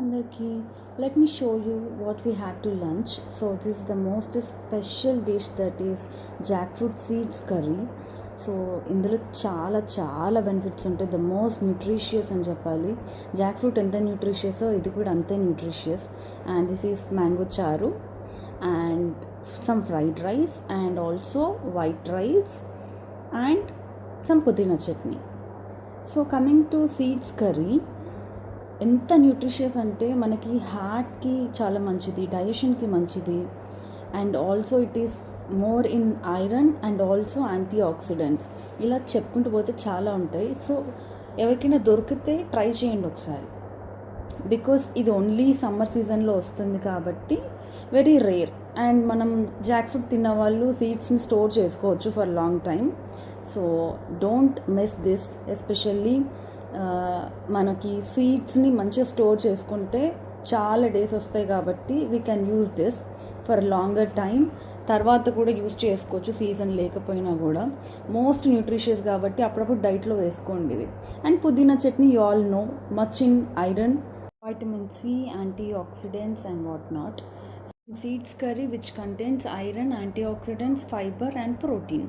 అందరికీ let me show you what we had to lunch. So this the most special dish that is Jack fruit seeds curry. So ఇందులో చాలా చాలా benefits ఉంటాయి. The most nutritious అని చెప్పాలి. Jack fruit ఎంత న్యూట్రిషియసో ఇది కూడా అంతే nutritious. And this is mango చారు and some fried rice and also white rice and some pudina chutney. So coming to seeds curry, ఎంత న్యూట్రిషియస్ అంటే మనకి హార్ట్కి చాలా మంచిది, డైజెషన్కి మంచిది, and also it is more in iron and also antioxidants. ఇలా చెప్పుకుంటూ పోతే చాలా ఉంటాయి. సో ఎవరికైనా దొరికితే ట్రై చేయండి ఒకసారి. బికాస్ ఇది ఓన్లీ సమ్మర్ సీజన్లో వస్తుంది కాబట్టి వెరీ రేర్. అండ్ మనం జాక్ ఫ్రూట్ తిన్న వాళ్ళు సీడ్స్ని స్టోర్ చేసుకోవచ్చు for long time. So don't miss this. Especially మనకి సీడ్స్ని మంచిగా స్టోర్ చేసుకుంటే చాలా డేస్ వస్తాయి కాబట్టి we can use this for longer time. తర్వాత కూడా యూజ్ చేసుకోవచ్చు సీజన్ లేకపోయినా కూడా. మోస్ట్ న్యూట్రిషియస్ కాబట్టి అప్పుడప్పుడు డైట్లో వేసుకోండి ఇది. అండ్ పుదీనా chutney you all know, much in iron, vitamin C, antioxidants and whatnot. Seeds curry which contains iron, antioxidants, fiber and protein.